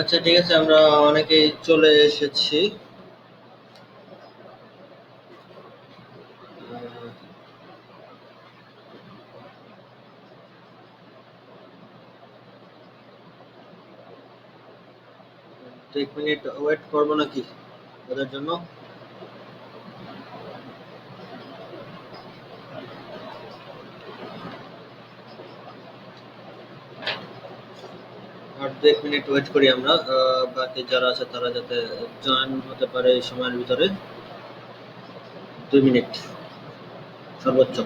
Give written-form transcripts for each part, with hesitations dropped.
আচ্ছা ঠিক আছে, আমরা অনেকেই চলে এসেছি। এক মিনিট ওয়েট করবো নাকি ওদের জন্য? আর 1 মিনিট ওয়েট করি আমরা, বাকি যারা আছে তারা যাতে জয়েন হতে পারে এই সময়ের ভিতরে। 2 মিনিট সর্বোচ্চ।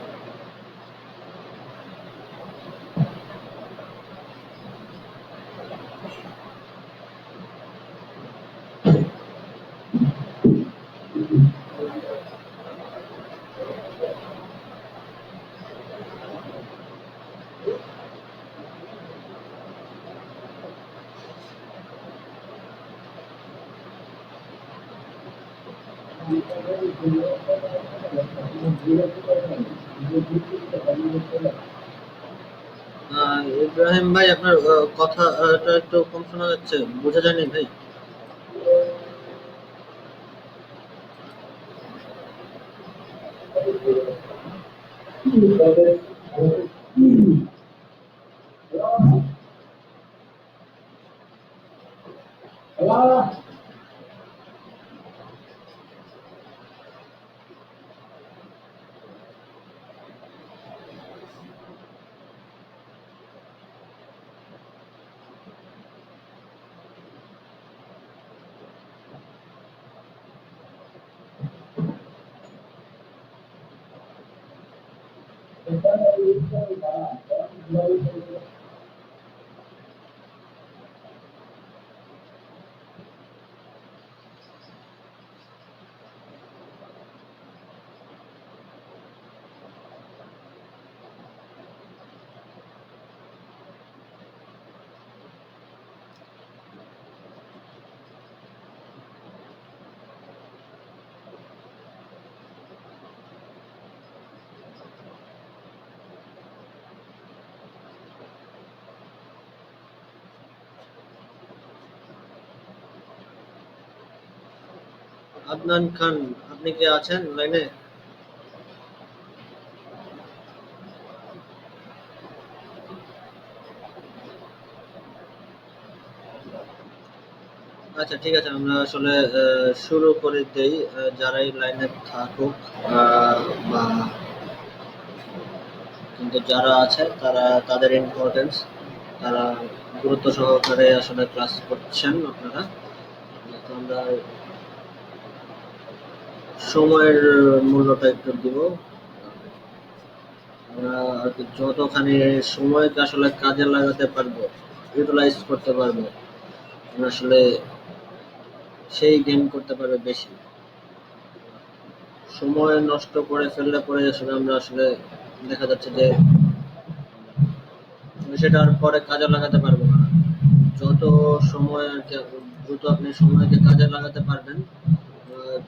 ইব্রাহিম ভাই, আপনার কথাটা একটু কম শোনা যাচ্ছে, বোঝা যায়নি ভাই। আদনান খান, আপনি কি আছেন লাইনে? আচ্ছা ঠিক আছে, আমরা আসলে শুরু করে দেই। যারাই লাইনে থাকুক, আহ, বা কিন্তু যারা আছে তারা তাদের ইম্পর্টেন্স, তারা গুরুত্ব সহকারে আসলে ক্লাস করছেন আপনারা। তো আমরা সময়ের মূল্যটা একটু দিব। আমরা আর কি যতখানি সময়কে আসলে কাজে লাগাতে পারবো, ইউটিলাইজ করতে পারবো, আমরা আসলে সেই গেম করতে পারবে বেশি। সময় নষ্ট করে ফেললে পরে আসলে আমরা আসলে দেখা যাচ্ছে যে সেটা আর পরে কাজে লাগাতে পারবো না। যত সময় আর কি দ্রুত আপনি সময়কে কাজে লাগাতে পারবেন,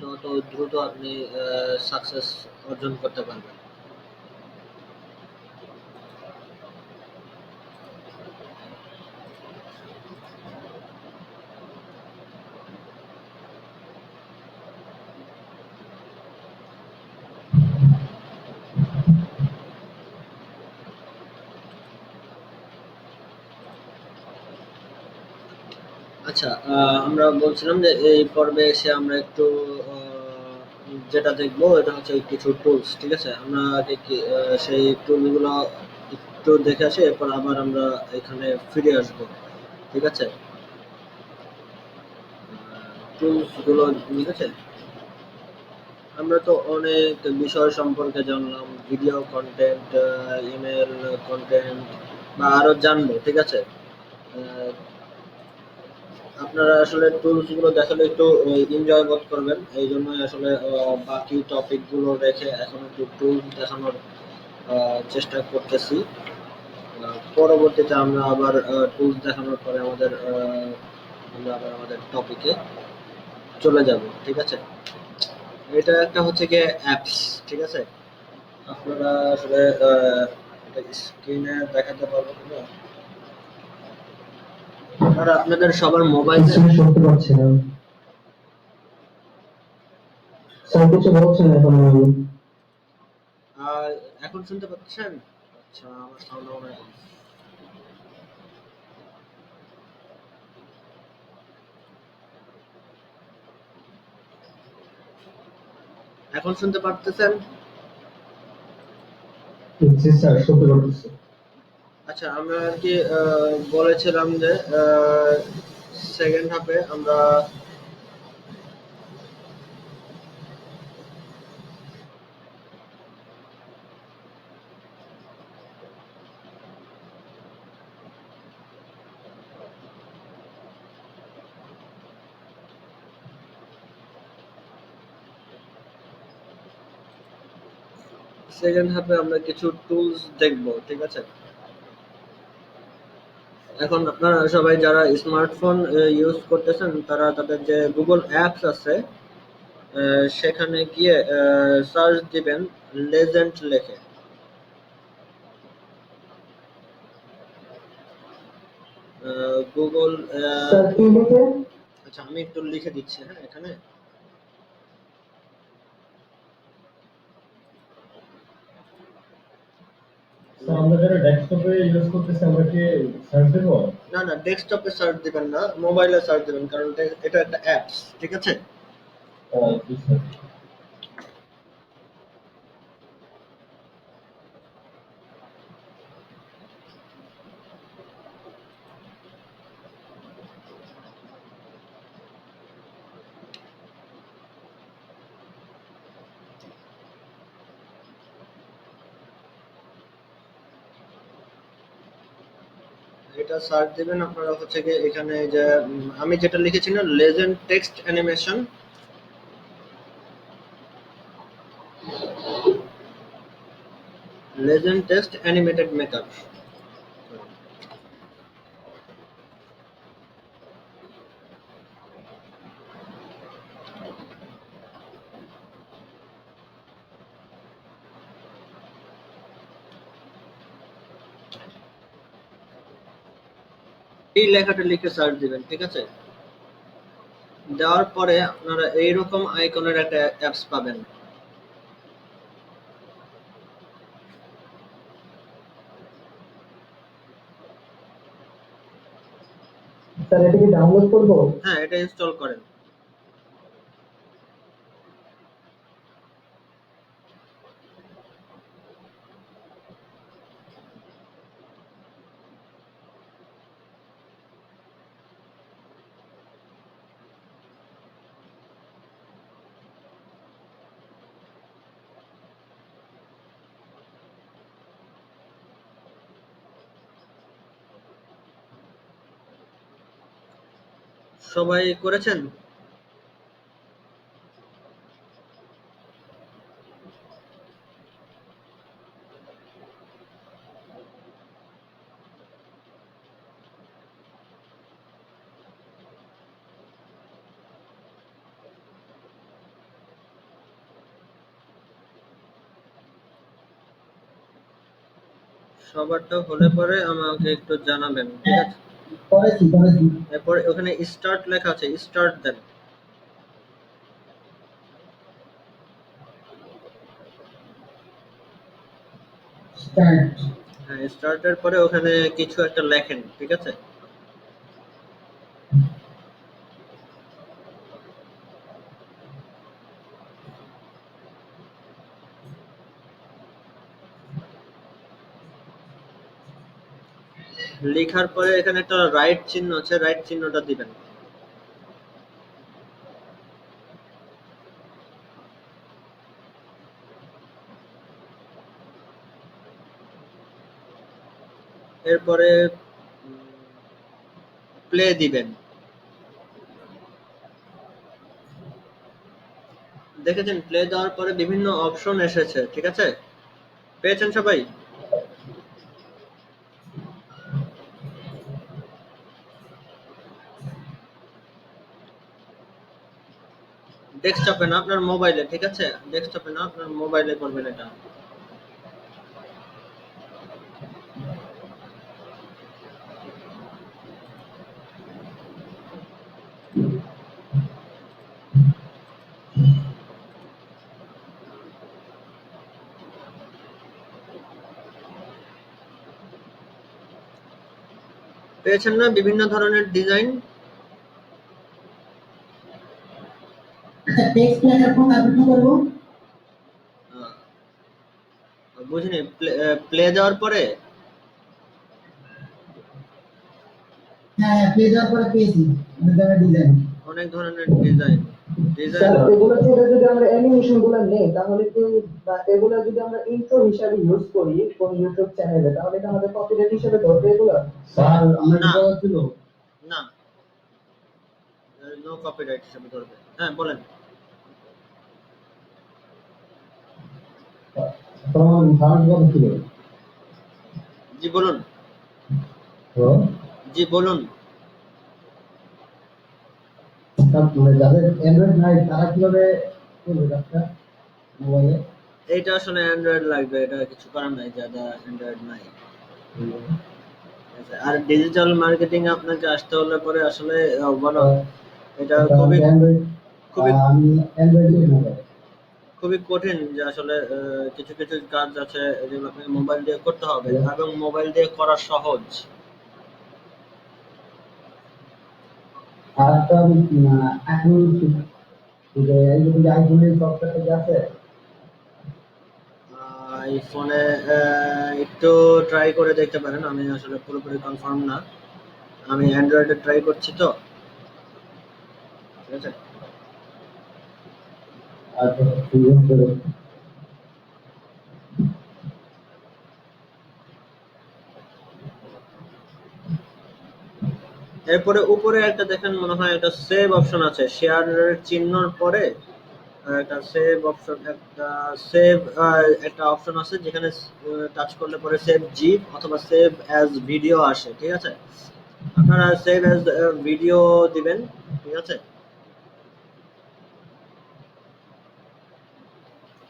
তত দ্রুত আপনি সাকসেস অর্জন করতে পারবেন। আচ্ছা, আমরা বলছিলাম যে এই পর্বে এসে আমরা একটু যেটা দেখবো এটা হচ্ছে কিছু টুলস। ঠিক আছে, আমরা আগে সেই টুলগুলো একটু দেখে আসি, এরপর আবার আমরা এখানে ফিরে আসবো। ঠিক আছে, টুলস গুলো, ঠিক আছে। আমরা তো অনেক বিষয় সম্পর্কে জানলাম, ভিডিও কন্টেন্ট, ইমেল কন্টেন্ট, বা আরো জানবো। ঠিক আছে, আহ, আপনারা আসলে টুলস গুলো দেখালে একটু এনজয় বোধ করবেন, এই জন্যই আসলে বাকি টপিক গুলো রেখে এখন একটু টুলস দেখানোর চেষ্টা করতেছি। পরবর্তীতে আমরা আবার টুলস দেখানোর পরে আমরা আবার আমাদের টপিকে চলে যাব। ঠিক আছে, এটা একটা হচ্ছে গিয়ে অ্যাপস। ঠিক আছে, আপনারা আসলে এটা স্ক্রিনে দেখাতে পারবো কিনা? আর আপনাদের সবার মোবাইলে কিছু শুনতে পাচ্ছি না স্যার, কিছু বলছেন এখন আমি। এখন শুনতে পাচ্ছেন? আচ্ছা, আমার সাউন্ড অন আছে। এখন শুনতে পারতেছেন? জি স্যার, শুনতে পাচ্ছি। আচ্ছা, আমরা আর কি বলেছিলাম যে সেকেন্ড হাফে আমরা কিছু টুলস দেখব, ঠিক আছে? এখন আপনারা সবাই যারা স্মার্টফোন ইউজ করতেছেন তারা তাদের যে গুগল অ্যাপস আছে সেখানে গিয়ে সার্চ দিবেন লেজেন্ড লেখে। গুগল স্যার, কি লিখে? আচ্ছা, আমি একটু লিখে দিচ্ছি, হ্যাঁ, এখানে। স্যার, আমরা যারা ডেস্কটপে ইউজ করতেছি আমরা কি সার্চ দেবো? না না, ডেস্কটপে সার্চ দিবেন না, মোবাইলে সার্চ দিবেন, কারণ এটা একটা অ্যাপস, ঠিক আছে? জি স্যার। এটা সার্চ দিবেন, আপনারা হচ্ছে গিয়ে এখানে যে আমি যেটা লিখেছি না, legend text animation, legend text animated maker. এই লেখাটা লিখে সার্চ দিবেন, ঠিক আছে? দেওয়ার পরে আপনারা এইরকম আইকনের একটা অ্যাপস পাবেন। স্যার, এটা কি ডাউনলোড করবো? হ্যাঁ, এটা ইনস্টল করেন। সবাই করেছেন? সবারটা হলে পরে আমাকে একটু জানাবেন, ঠিক আছে? করেছি। এরপর ওখানে স্টার্ট লেখা আছে, স্টার্ট দেন। স্টার্ট। হ্যাঁ, স্টার্টের পরে ওখানে কিছু একটা লেখেন, ঠিক আছে? লেখার পরে এখানে একটা রাইট চিহ্ন আছে, রাইট চিহ্নটা দিবেন। এরপরে প্লে দিবেন। দেখেছেন, প্লে দেওয়ার পরে বিভিন্ন অপশন এসেছে, ঠিক আছে? পেয়েছেন সবাই? ডেস্কটপে না, আপনার মোবাইলে, ঠিক আছে? ডেস্কটপে না, আপনার মোবাইলে করবেন এটা। পেয়েছেন না বিভিন্ন ধরনের ডিজাইন? টেক্সট লেখার পর তারপর কি করবো? বুঝিনি, প্লে দেওয়ার পরে হ্যাঁ, পেয়ে যাওয়ার পরে পেয়েছি অনেক ধরনের ডিজাইন। অনেক ধরনের ডিজাইন স্যার এগুলো থেকে যদি আমরা অ্যানিমেশন গুলো নেই তাহলে কি, বা এগুলো যদি আমরা ইন্ট্রো হিসাবে ইউজ করি কোন ইউটিউব চ্যানেলে, তাহলে কি আমাদের কপিরাইট হিসেবে ধরবে এগুলো? স্যার আমরা না। কি করা ছিল? না, নো কপিরাইট হিসেবে ধরবে। হ্যাঁ বলেন। স্যার আমার সাউন্ড কত ছিল? জি বলুন। হ্যালো জি বলুন। স্যার, মানে যাদের অ্যান্ড্রয়েড নাই তারা কিভাবে করবে কাজটা মোবাইলে? এইটা আসলে অ্যান্ড্রয়েড লাগবে, এটা কিছু করার নাই, যারা অ্যান্ড্রয়েড নাই। আচ্ছা, আর ডিজিটাল মার্কেটিং আপনাকে আসতে হলে পরে আসলে বলো, এটা খুবই অ্যান্ড্রয়েড, খুবই আমি অ্যান্ড্রয়েড ইউজ না করি। খুবই কঠিন, যে আসলে কিছু কিছু কাজ আছে যেগুলো আপনাকে মোবাইল দিয়ে করতে হবে, এবং মোবাইল দিয়ে করা সহজ। আর একটা এখন এই যে আইফোনের সফটওয়্যারটা যে আছে, আইফোনে একটু ট্রাই করে দেখতে পারেন, আমি আসলে পুরোপুরি কনফার্ম না, আমি অ্যান্ড্রয়েডে ট্রাই করছি তো, ঠিক আছে। আর ইউজ করে এরপরে উপরে একটা দেখেন, মনে হয় একটা সেভ অপশন আছে, শেয়ারের চিহ্নর পরে একটা সেভ অপশন, একটা অপশন আছে যেখানে টাচ করলে পরে সেভ জিপ অথবা সেভ অ্যাজ ভিডিও আসে, ঠিক আছে। আপনারা সেভ অ্যাজ ভিডিও দিবেন, ঠিক আছে,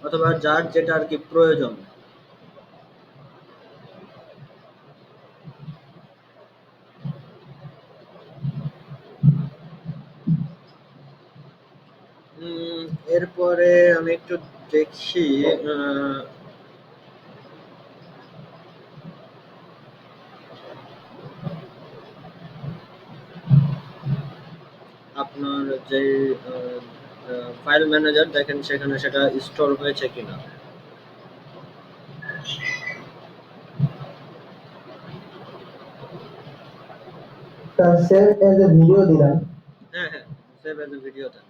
অথবা যার যেটা আর কি প্রয়োজন। এরপরে আমি একটু দেখি, আপনার যে ফাইল ম্যানেজার দেখেন সেখানে সেটা স্টোর হয়েছে কিনা। Sir save as a video দিলাম। হ্যাঁ হ্যাঁ, সেভ অ্যাজ এ ভিডিওতে।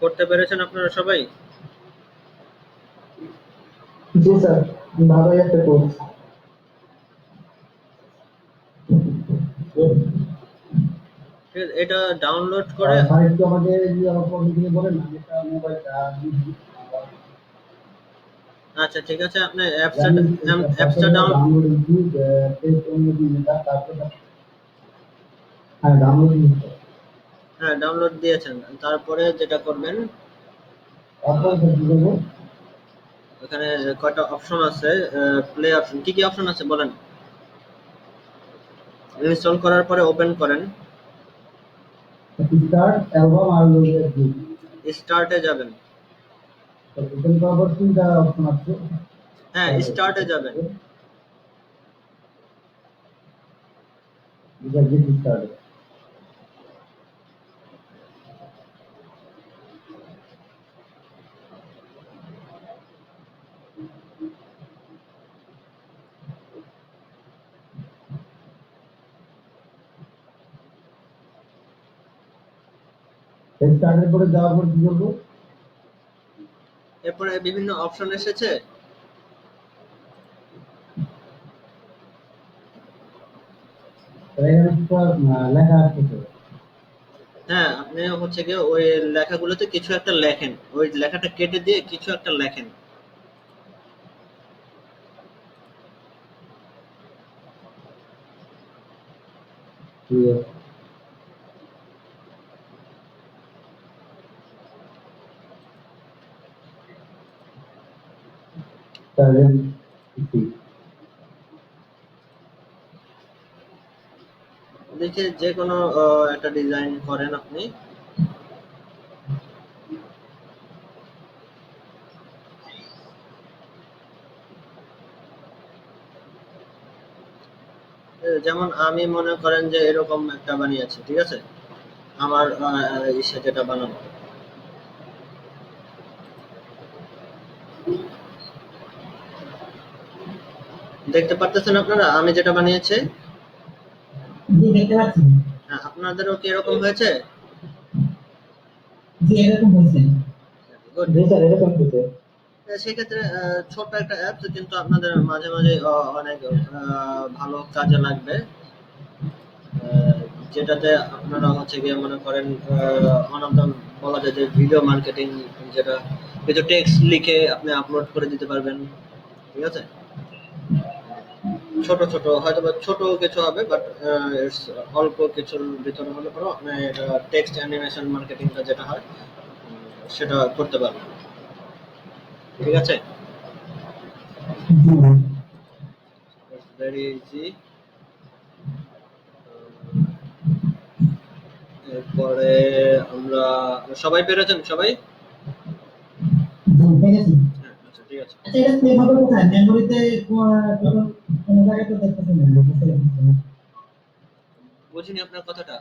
করতে পেরেছেন আপনারা সবাই? জি স্যার, ভালোই একটা কোর্স। ঠিক আছে, এটা ডাউনলোড করে স্যার একটু আমাকে যদি আমার প্রবলেম বলেন না, যেটা মোবাইলটা আচ্ছা ঠিক আছে, আপনি অ্যাপসটা ডাউন ডাউনলোড ইউজ টেস্ট অন্য দিন তারপর হ্যাঁ ডাউনলোড ইউজ হ্যাঁ ডাউনলোড দিয়েছেন, তারপরে যেটা করবেন, তারপর কি করবো? ওখানে কয়টা অপশন আছে, প্লে অপশন, কি কি অপশন আছে বলেন। ইনস্টল করার পরে ওপেন করেন, স্টার্ট অ্যালবাম আর লোডের দিন স্টার্টে যাবেন। ওপেন করার পর তিনটা অপশন আছে। হ্যাঁ স্টার্টে যাবেন। এটা গেট স্টার্ট। স্টার্টের পরে যাওয়ার পর কি করবো? এরপরে বিভিন্ন অপশন এসেছে, এখানে একটা লেখা আসতেছে হ্যাঁ, আপনি হচ্ছে গিয়ে ওই লেখাগুলোতে কিছু একটা লেখেন, ওই লেখাটা কেটে দিয়ে কিছু একটা লেখেন। ঠিক আছে, তাহলে কি? দেখে যে কোনো একটা ডিজাইন করেন আপনি। যেমন আমি মনে করেন যে এরকম একটা বানিয়েছি, ঠিক আছে, আমার ইসে যেটা বানানো, দেখতে পারতেছেন আপনারা আমি যেটা বানিয়েছি? জি দেখতে পাচ্ছি। হ্যাঁ, আপনাদেরও কি এরকম হয়েছে? জি এরকম হয়েছে। গুড। জি স্যার, এরকম কিছু। সেক্ষেত্রে ছোট্ট একটা অ্যাপস কিন্তু আপনাদের মাঝে মাঝে অনেক ভালো কাজে লাগবে। আহ, যেটাতে আপনারা হচ্ছে গিয়ে মনে করেন ওয়ান অফ দ্য বলা যায় যে ভিডিও মার্কেটিং, যেটা কিছু টেক্সট লিখে আপনি আপলোড করে দিতে পারবেন, ঠিক আছে। ছোট ছোট হয়তো বা ছোট কিছু হবে, বাট অল্প কিছুর ভিতরে হলে পরে আপনি এটা টেক্সট অ্যানিমেশন মার্কেটিংটা যেটা হয় সেটা করতে পারবেন, ঠিক আছে। জি ভেরি ইজি। এরপরে আমরা সবাই পেরেছেন সবাই? জি পেরেছি। হ্যাঁ, আচ্ছা ঠিক আছে। আচ্ছা এটা সেভ হবে কোথায়? মেমোরিতে কোনো জায়গায় তো দেখতেছি না যে save হচ্ছে। বুঝিনি আপনার কথাটা।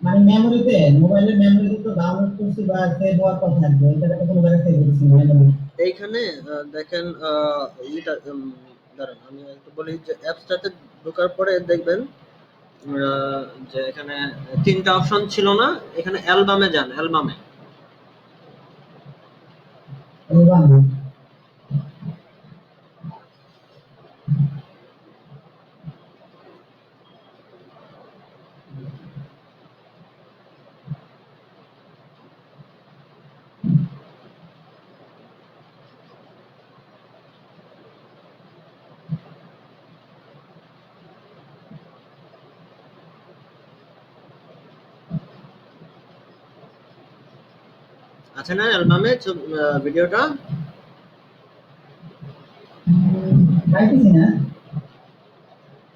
মানে মেমোরিতে, মোবাইলের মেমোরিতে তো ডাউনলোড করছি বা সেভ হওয়ার কথা থাকবে, এটা তো কোনো জায়গায় সেভ হচ্ছে না মেমোরি। এইখানে দেখেন এটা দাঁড়ান আমি একটু বলি যে অ্যাপসটাতে ঢোকার পরে দেখবেন আহ, যে এখানে তিনটা অপশন ছিল না, এখানে অ্যালবামে যান, অ্যালবামে। অ্যালবাম। আছে না অ্যালবামে ভিডিওটা? পাইতেছি না।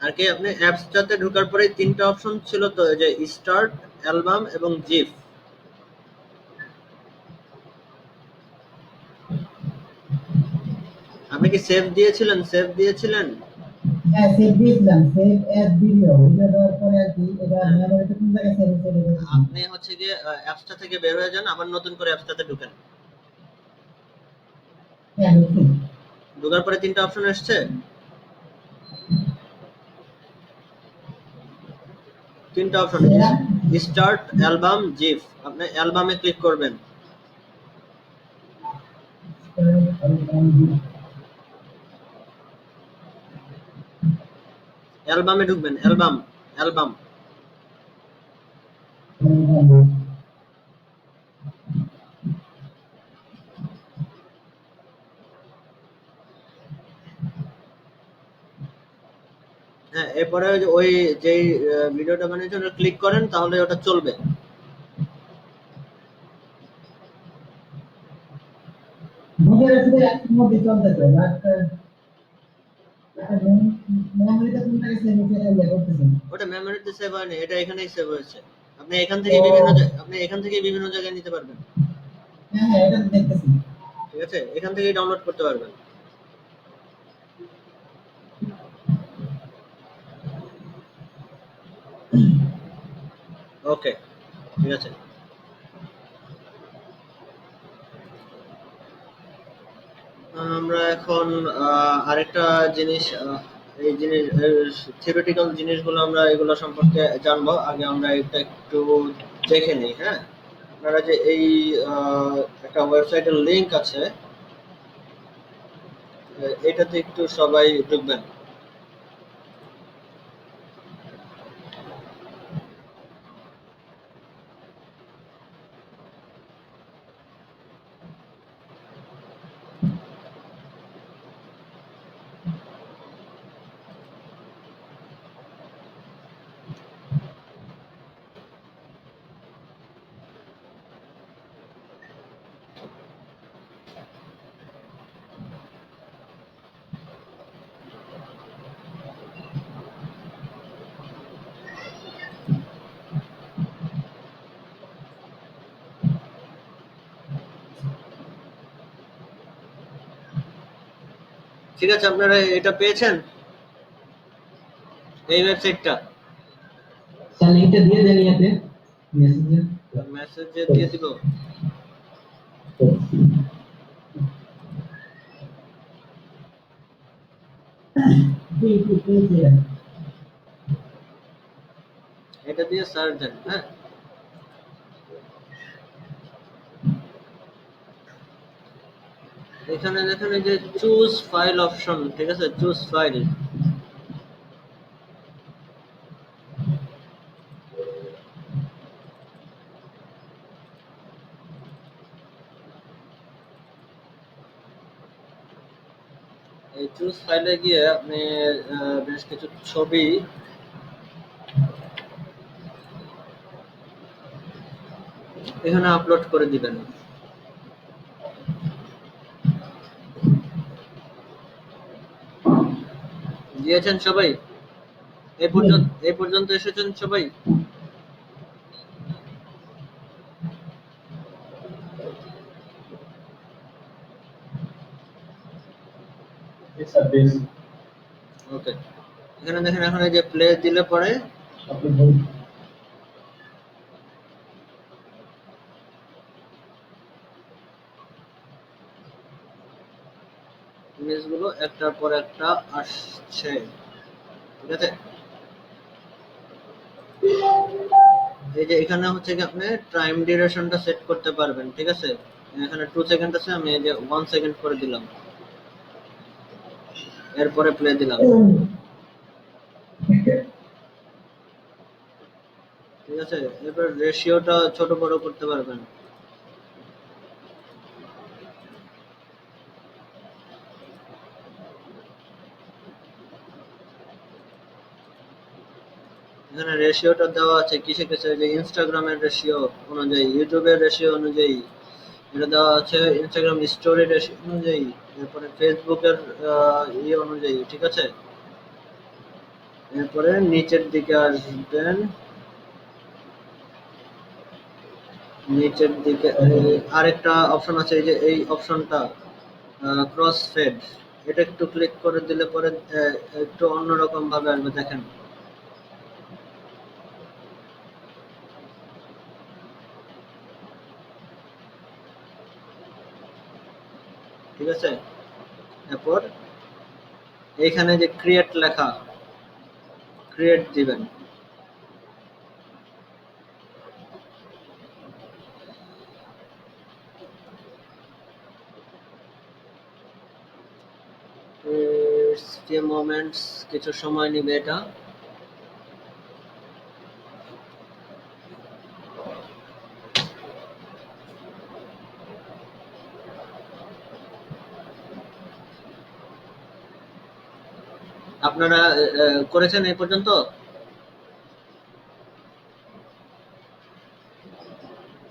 আর কি আপনি অ্যাপসটাতে ঢোকার পরে তিনটা অপশন ছিল তো, এই যে স্টার্ট, অ্যালবাম এবং জিফ। আপনি কি সেভ দিয়েছিলেন? সেভ দিয়েছিলেন? হ্যাঁ সেভ দিয়েছিলাম, সেভ অ্যাজ ভিডিও, ভিডিও দেওয়ার পরে আর কি এটা হ্যাঁ, মেমোরিতে কোন জায়গায় সেভ হচ্ছে এটা দেখছি। আপনি হচ্ছে গিয়ে অ্যাপসটা থেকে বের হয়ে যান, আবার নতুন করে অ্যাপসটাতে ঢুকেন। হ্যাঁ দেখছি। ঢোকার পরে তিনটা অপশন এসছে, তিনটা অপশন, সেরা স্টার্ট, অ্যালবাম, জিফ। আপনি অ্যালবামে ক্লিক করবেন। অ্যালবামে ঢুকবেন, অ্যালবাম, অ্যালবাম। হ্যাঁ, এরপরে ওই যে ওই যেই ভিডিওটা বানিয়েছেন ওটা ক্লিক করেন, তাহলে ওটা চলবে। ভিডিও রেসিপি একটার মধ্যে চলতেছে বাট মেমোরিতে কোন জায়গায় সেভ হচ্ছে এটা উল্লেখ করতেছে না। ওটা মেমোরিতে সেভ হয়নি, এটা এখানেই সেভ হয়েছে। আপনি এখান ও থেকে বিভিন্ন আপনি এখান থেকে বিভিন্ন জায়গায় নিতে পারবেন, হ্যাঁ হ্যাঁ এটা তো দেখতেছি। ঠিক আছে, এখান থেকেই ডাউনলোড করতে পারবেন। ওকে, ঠিক আছে। আমরা এখন আরেকটা জিনিস, এই জিনিস থিওরিটিক্যাল জিনিসগুলো আমরা এগুলো সম্পর্কে জানবো, আগে আমরা এটা একটু দেখে নিই। হ্যাঁ, আপনারা যে এই আহ, একটা ওয়েবসাইটের লিংক আছে, এটাতে একটু সবাই ঢুকবেন। ঠিক আছে, আপনারা এটা পেয়েছেন, এই ওয়েবসাইটটা স্যার লিংকটা দিয়ে দেন ইয়াতে মেসেজে। মেসেজে দিয়ে দিব। জি জি জি। এটা দিয়ে সার্চ দেন। হ্যাঁ, এখানে দেখেন এই যে চুজ ফাইল অপশন, ঠিক আছে, চুজ ফাইল। এই চুজ ফাইলে গিয়ে আপনি বেশ কিছু ছবি এখানে আপলোড করে দিবেন। দিয়েছেন সবাই? এই পর্যন্ত এসেছেন সবাই? ওকে, এখানে দেখেন এখন এই যে প্লে দিলে পরে ইমেজগুলো একটার পর একটা আসছে, ঠিক আছে। এই যে এখানে হচ্ছে কি আপনি টাইম ডিউরেশনটা সেট করতে পারবেন, ঠিক আছে। এখানে 2 সেকেন্ড আছে, আমি এই যে 1 সেকেন্ড করে দিলাম, এরপরে প্লে দিলাম, ঠিক আছে। এরপর রেশিওটা ছোট বড় করতে পারবেন। এখানে রেশিওটা দেওয়া আছে কিসে কিসে, যে ইনস্টাগ্রামের রেশিও অনুযায়ী, ইউটিউবের রেশিও অনুযায়ী এটা দেওয়া আছে, ইনস্টাগ্রাম স্টোরি রেশিও অনুযায়ী, এরপরে ফেসবুকের অনুযায়ী, ঠিক আছে। এরপরে নিচের দিকে আসবেন, নিচের দিকে আরেকটা অপশন আছে, এই যে এই অপশনটা ক্রস ফেড, এটা একটু ক্লিক করে দিলে পরে একটু অন্যরকম ভাবে আসবে, দেখেন। ঠিক আছে, এরপর এইখানে যে ক্রিয়েট লেখা, ক্রিয়েট দিবেন। মোমেন্টস, কিছু সময় নিবে এটা। আপনারা করেছেন এই পর্যন্ত?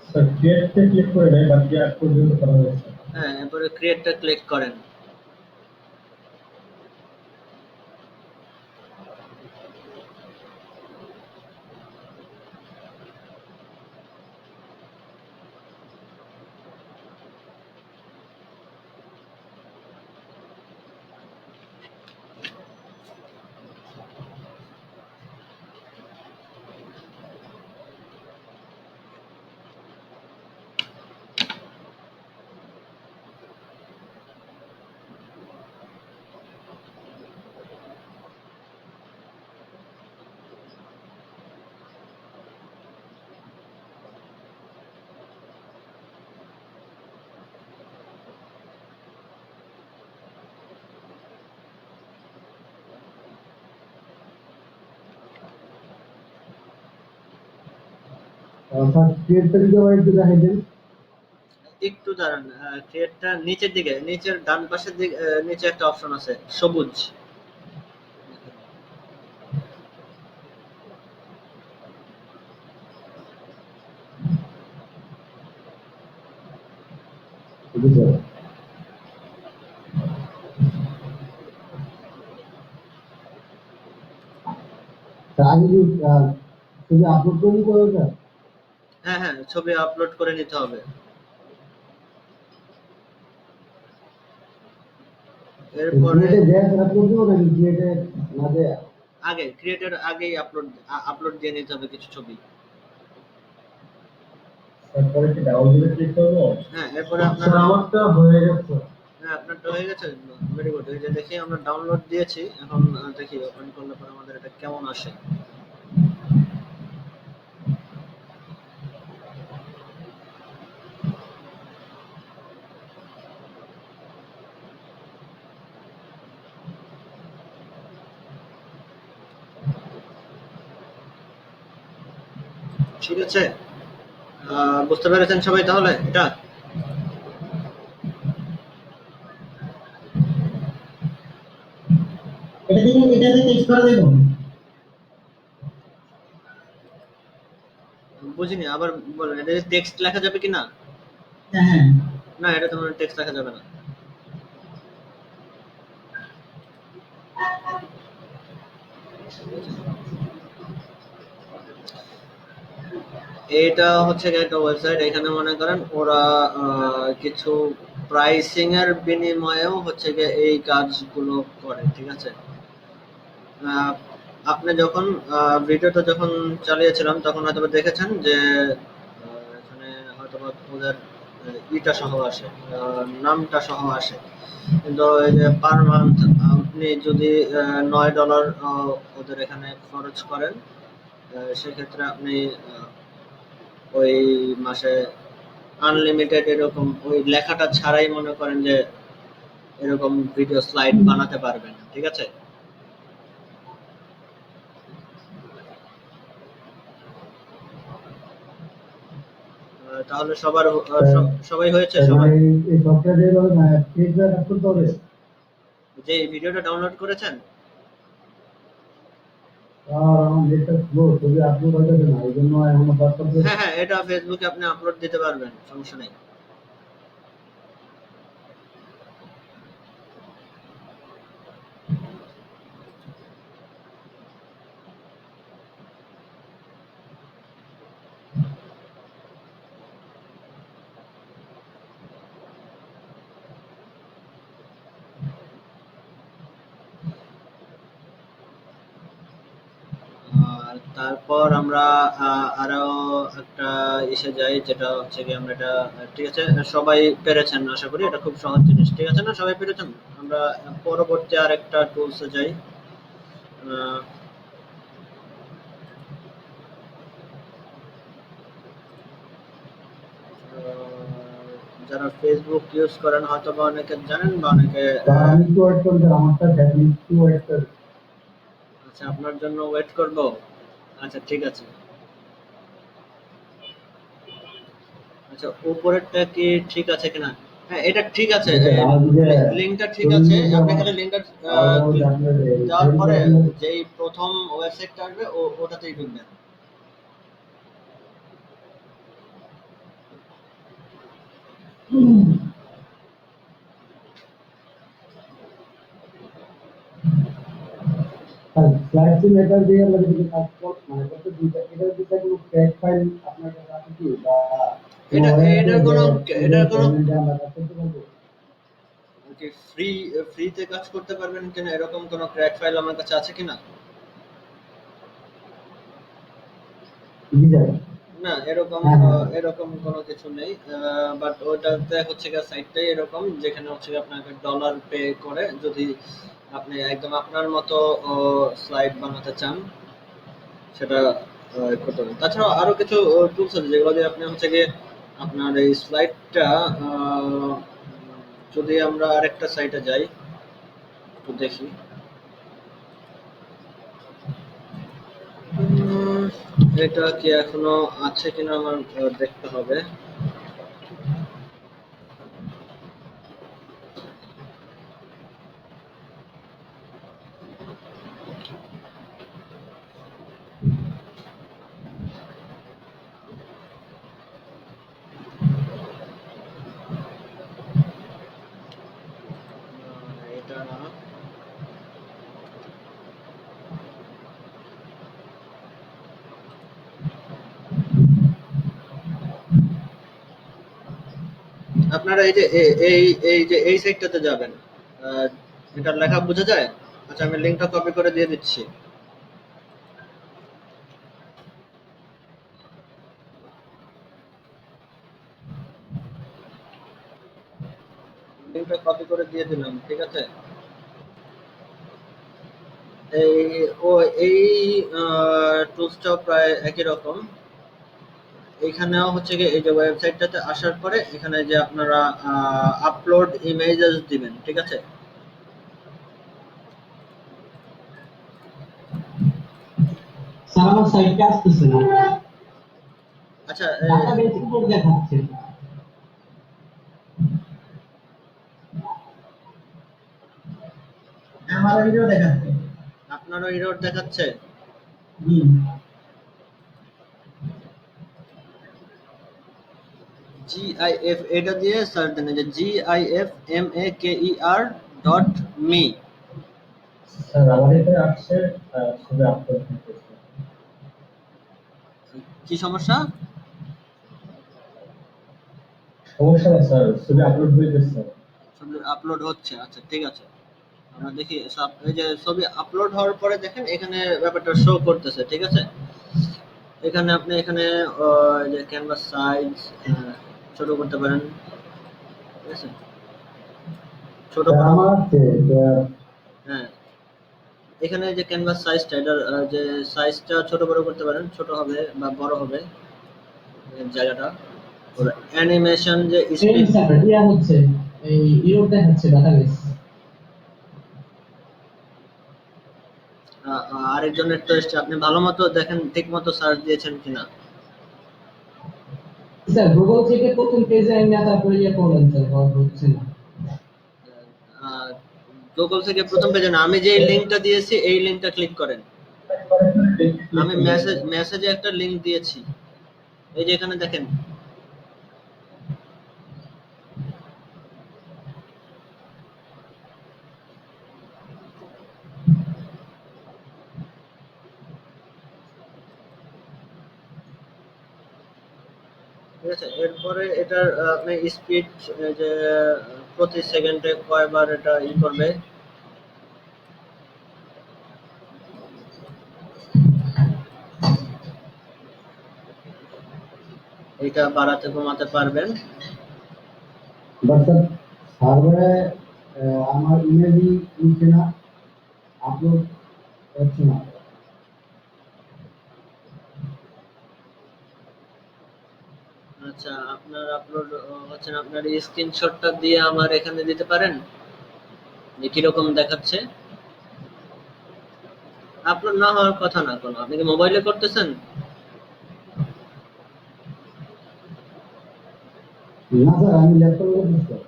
স্যার ক্রিয়েটে ক্লিক করে দেয়, বাকি আর পর্যন্ত করা হয়েছে। হ্যাঁ, এরপরে ক্রিয়েটটা ক্লিক করেন। স্যার ক্রিয়েটটা যদি আবার একটু দেখাই দেন। একটু দাঁড়ান, ক্রিয়েটটা নিচের দিকে, নিচের ডান পাশের দিকে, নিচে একটা অপশন আছে সবুজ। জি স্যার। স্যার আগে কি ছবি আপলোড করে নিতে হবে স্যার? হ্যাঁ হ্যাঁ, ছবি আপলোড করে নিতে হবে। এরপরে ক্রিয়েটে যে আছে আপলোড দিব নাকি ক্রিয়েটে না দেয়া? আগে ক্রিয়েটের আগেই আপলোড দিয়ে নিতে হবে কিছু ছবি। তারপরে কি ডাউনলোডে ক্লিক করবো? হ্যাঁ, এরপরে আপনার স্যার আমারটা হয়ে গেছে। হ্যাঁ, আপনারটা হয়ে গেছে। Very good. এই যে দেখি আমরা ডাউনলোড দিয়েছি। এখন দেখি ওপেন করলে পরে আমাদের এটা কেমন আসে। ঠিক আছে, বুঝতে পেরেছেন সবাই তাহলে এটা? এটাতে টেক্সট করা যাবে? বুঝিনি, আবার বলেন। এটা টেক্সট লেখা যাবে কিনা? হ্যাঁ হ্যাঁ। না, এটা তোমার টেক্সট লেখা যাবে না। এটা হচ্ছে গিয়ে একটা ওয়েবসাইট। এখানে মনে করেন ওরা কিছু প্রাইসিং এর বিনিময়েও হচ্ছে গিয়ে এই কাজগুলো করে। ঠিক আছে, আহ, আপনি যখন ভিডিওটা যখন চালিয়েছিলাম তখন হয়তো দেখেছেন যে এখানে হয়তো ওদের ইটা সহ আসে, নামটা সহ আসে। কিন্তু এই যে পার মান্থ আপনি যদি $9 ওদের এখানে খরচ করেন, সেক্ষেত্রে আপনি ওই মাসে আনলিমিটেড এরকম ওই লেখাটা ছাড়াই মনে করেন যে এরকম ভিডিও স্লাইড বানাতে পারবেন। ঠিক আছে, তাহলে সবাই হয়েছে? তার সবাই মানে এই সফটওয়্যার দিয়ে হবে না ফিডব্যাক আপলোড করতে হবে? যে এই ভিডিওটা ডাউনলোড করেছেন? আর আমার নেটটা স্লো, ছবি আপলোড হয়ে যাবে না, এই জন্য এখনো হোয়াটসঅ্যাপ দিয়ে। হ্যাঁ হ্যাঁ, এটা ফেসবুকে আপনি আপলোড দিতে পারবেন, সমস্যা নেই। আর তারপর আমরা আরো একটা ইসে যাই, যেটা হচ্ছে কি আমরা এটা ঠিক আছে, সবাই পেরেছেন আশা করি। এটা খুব সহজ জিনিস, ঠিক আছে না? সবাই পেরেছেন? আমরা পরবর্তী আরেকটা টুলসে যাই। আহ, যারা ফেসবুক ইউজ করেন হয়তো বা অনেকে জানেন বা অনেকে আমি একটু ওয়েট করতে, আমারটা দেখেন একটু ওয়েট করে। আচ্ছা, আপনার জন্য ওয়েট করব। আচ্ছা, ঠিক আছে। আচ্ছা, উপরেরটা কি ঠিক আছে কিনা? হ্যাঁ, এটা ঠিক আছে। আর যে লিঙ্কটা ঠিক আছে। আপনি খালি লিঙ্কটা দেওয়ার পরে যেই প্রথম ওয়েবসাইটটা আসবে ওটাতেই ঢুকবেন। ফ্লাইট সিমুলেটর দিয়ে আমরা যদি কাজ মানে করতে দুইটা, এটার দুইটা কোনো ক্র্যাক ফাইল আপনার কাছে আছে কি, বা এটা এটার কোনো এটার কোনো পেমেন্টে আমরা কাজ করতে পারবো? কি ফ্রিতে কাজ করতে পারবেন কিনা এরকম কোনো ক্র্যাক ফাইল আমার কাছে আছে কিনা? জি স্যার। না, এরকম হ্যাঁ হ্যাঁ। এরকম কোনো কিছু নেই। বাট ওটাতে হচ্ছে গিয়ে সাইটটাই এরকম, যেখানে হচ্ছে গিয়ে আপনাকে ডলার পে করে যদি আপনি একদম আপনার মতো স্লাইড বানাতে চান, সেটা করতে পারেন। তাছাড়াও আরো কিছু টুলস আছে যেগুলো দিয়ে আপনি হচ্ছে গিয়ে আপনার এই স্লাইডটা যদি আমরা আরেকটা সাইটে যাই একটু দেখি। এটা কি এখনো আছে কিনা আমার দেখতে হবে। এটা না। আপনারা এই যে এই এই যে এই সাইটটাতে যাবেন। এটা লেখা বোঝা যায়? আচ্ছা, আমি লিঙ্কটা কপি করে দিয়ে দিচ্ছি। লিঙ্কটা কপি করে দিয়ে দিলাম, ঠিক আছে? এই ও এই টুলসটাও প্রায় একই রকম। এইখানেও হচ্ছে কি, এই যে ওয়েবসাইটটাতে আসার পরে এখানে যে আপনারা আপলোড ইমেজেস দিবেন, ঠিক আছে? স্যার আমার সাইটে আসতেছে না, আচ্ছা, ডাটা বেস রিপোর্ট দেখাচ্ছে। আমার ভিডিও দেখাচ্ছে। আপনারও এরর দেখাচ্ছে? জি। GIF এটা দিয়ে সার্চ দেন, যে GIFMAKER.me। স্যার আমার এটা আসছে, ছবি আপলোড করতেছে। কি সমস্যা? সমস্যা না স্যার, ছবি আপলোড হইতেছে। ছবি আপলোড হচ্ছে, আচ্ছা ঠিক আছে। আমরা দেখি এই যে ছবি আপলোড হওয়ার পরে দেখেন এখানে ব্যাপারটা শো করতেছে, ঠিক আছে? এখানে আপনি এখানে এই যে ক্যানভাস সাইজ ছোট করতে পারেন, ঠিক আছে? ছোট স্যার বড়, আমার আছে হ্যাঁ। এখানে যে ক্যানভাস সাইজটা, এটার যে সাইজটা ছোট বড় করতে পারেন, ছোট হবে বা বড় হবে এই জায়গাটা। ওর অ্যানিমেশন যে এই স্পিড, স্যার ইয়া হচ্ছে, এই ইরর দেখাচ্ছে ডাটাবেস। আরেকজনের তো এসছে, আপনি ভালো মতো দেখেন ঠিক মতো সার্চ দিয়েছেন কিনা। স্যার গুগল থেকে প্রথম পেজে আইনা তারপরে ইয়ে করলেন স্যার, হচ্ছে না। গুগল থেকে প্রথম পেজে না, আমি যে লিঙ্কটা দিয়েছি এই লিঙ্কটা ক্লিক করেন। আমি মেসেজে একটা লিঙ্ক দিয়েছি, এই যে এখানে দেখেন। ঠিক আছে, এরপরে এটার আপনি স্পিড, যে প্রতি সেকেন্ডে কয়বার এটা করবে, এটা বাড়াতে কমাতে পারবেন। বাট স্যার সার্ভারে আমার ইমেজই নিচ্ছে না, আপলোড হচ্ছে না। আচ্ছা, আপনার আপলোড হচ্ছে না, আপনার স্ক্রিনশটটা দিয়ে আমার এখানে দিতে পারেন যে কিরকম দেখাচ্ছে। আপলোড না হওয়ার কথা না কোনো, আপনি কি মোবাইলে করতেছেন? না স্যার, আমি ল্যাপটপে করছি স্যার।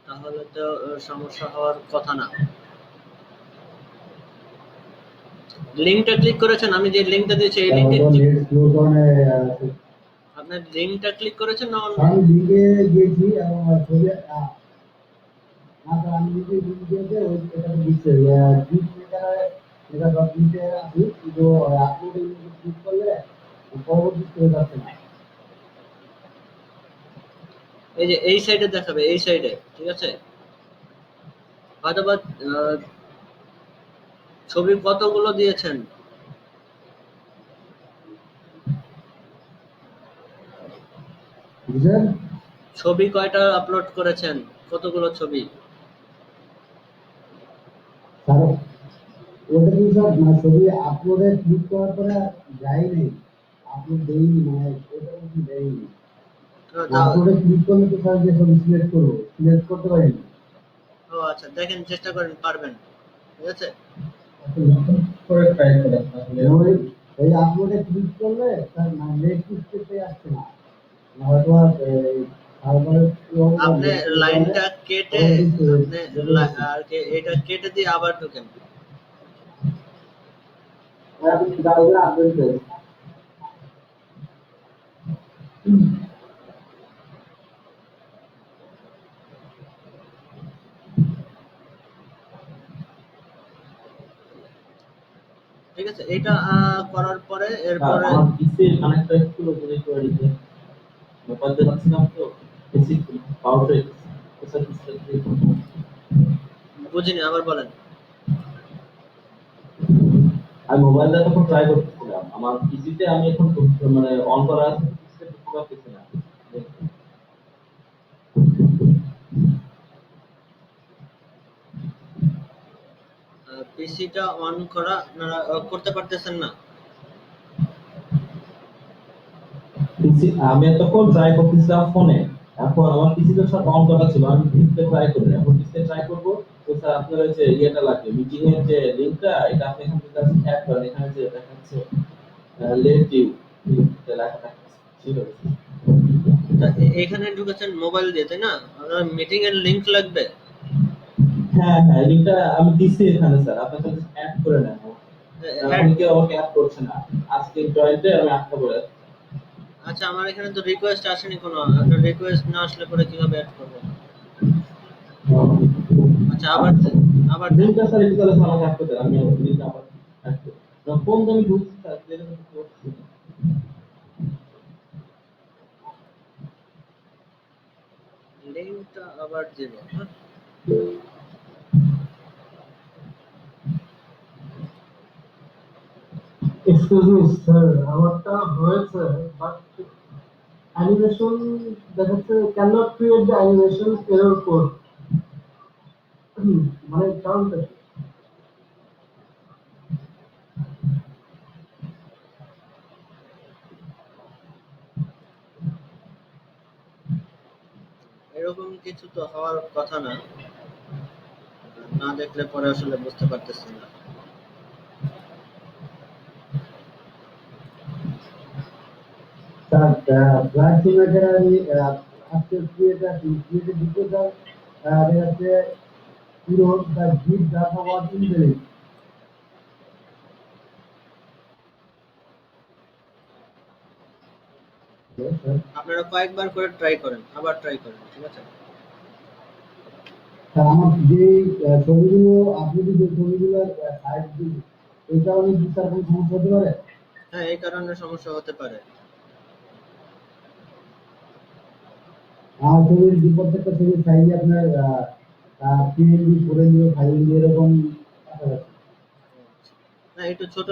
তাহলে তো সমস্যা হওয়ার কথা না। লিঙ্কটা ক্লিক করেছেন, আমি যে লিঙ্কটা দিয়েছি এই স্যার লিঙ্কে হয়তো ক্লিক, নেট স্লো কারণে আপনার লিঙ্কটা ক্লিক করেছেন না আমি লিঙ্কে গিয়েছি এবং ছবি না স্যার, আমি নিজে লিঙ্ক দিয়েছে ওই এটা তো দিচ্ছে ক্লিক মেকারে, এটা ডট নিতে আছি, কিন্তু আপলোড ইমেজে ক্লিক করলে পরবর্তী চলে যাচ্ছে না। এই যে এই সাইডে দেখাবে, এই সাইডে, ঠিক আছে? অথবা ছবি কতগুলো দিয়েছেন, বুঝলেন ছবি কয়টা আপলোড করেছেন, কতগুলো ছবি? স্যার? ওটা কি স্যার, মানে ছবি আপলোডে ক্লিক করার পরে যাই নেই, আপলোড দেইনি, মানে ওটা কি দেয়নি। আপলোডে ক্লিক করলে তো স্যার যে ছবি সিলেক্ট করবো, সিলেক্ট করতে পারিনি। ও আচ্ছা, দেখেন চেষ্টা করেন, পারবেন, ঠিক আছে? করে ট্রাই করা তাহলে ওই ওই আপলোডে ক্লিক করলে স্যার মানে নেক্সট স্টেপে আসছে না, হয়তো সার্ভারের আপনি লাইনটা কেটে, আপনি আর কি এটা কেটে দিয়ে আবার ঢুকেন। আপডেট ঠিক আছে, এটা করার পরে এরপরে আমার পিসি কানেক্টর একটু উপরে করে দিতে। মোবাইল দিয়ে পাচ্ছিলাম তো বেশি পাওয়ার হয়ে গেছে। প্রসেসর বুঝিনি, আবার বলেন। আমি মোবাইলটা তখন ট্রাই করতেছিলাম। আমার পিসিতে আমি এখন মানে অন করা আছে, পিসিতে ঢুকতে পারতেছি না। পিসিটা অন করা আপনারা করতে পারতেছেন না? পিসি আমি এতক্ষণ ট্রাই করতেছিলাম ফোনে। এখন আমার পিসিতে সব অন করা ছিল। আমি পিসিতে ট্রাই করি। এখন পিসিতে ট্রাই করব। তো স্যার আপনার ওই যে ইয়েটা লাগবে, মিটিং এর যে লিংকটা, এটা আপনি এখান থেকে জাস্ট অ্যাড করেন। এখানে যে দেখাচ্ছে লেট ইউ এটা লেখা থাকছে। ঠিক আছে। তা এখানে ঢুকেছেন মোবাইল দিয়ে, তাই না? আপনার মিটিং এর লিংক লাগবে। হ্যাঁ, হ্যাঁ, লিংকটা আমি দিছি এখানে স্যার। আপনি জাস্ট অ্যাড করে নেন। এখন add- কেউ আমাকে অ্যাড করছে না। আজকে জয়েন্টে আমি আটটা করে। আচ্ছা, আমার এখানে তো রিকোয়েস্ট আসেনি কোনো। আপনার রিকোয়েস্ট না আসলে পরে কিভাবে অ্যাড করবো? আচ্ছা, আবার দেন, আবার দেন। লিংকটা স্যার একটু তাহলে আমাকে অ্যাড করে দেন। আমি লিংকটা আবার অ্যাড করি। ফোন তো আমি ঢুকছি স্যার, যেরকম করছি। লিংকটা আবার দিব, হ্যাঁ? এক্সকিউজ মি স্যার, আমারটা হয়েছে বাট অ্যানিমেশন দেখাচ্ছে can not create the animation error code. মানে কারণটা কি? এরকম কিছু তো হওয়ার কথা না। না দেখলে পরে আসলে বুঝতে পারতেছি না। স্যার ব্লাড সিমেন্টের আমি আজকে ক্রিয়েটে দিতে স্যার দেখা যাচ্ছে পুরো the give data was invalid. Sir আপনারা কয়েকবার করে ট্রাই করেন, আবার ট্রাই করেন, ঠিক আছে? আমার যে ছবিগুলো আপনি যে ছবিগুলোর সাইজ দিন এই কারণে কি স্যার কোনো সমস্যা হতে পারে? হ্যাঁ, এই কারণে সমস্যা হতে পারে। আমার ছবির প্রত্যেকটা ছবির সাইজে আপনার 3 MB 4 MB 5 MB এরকম না, একটু ছোট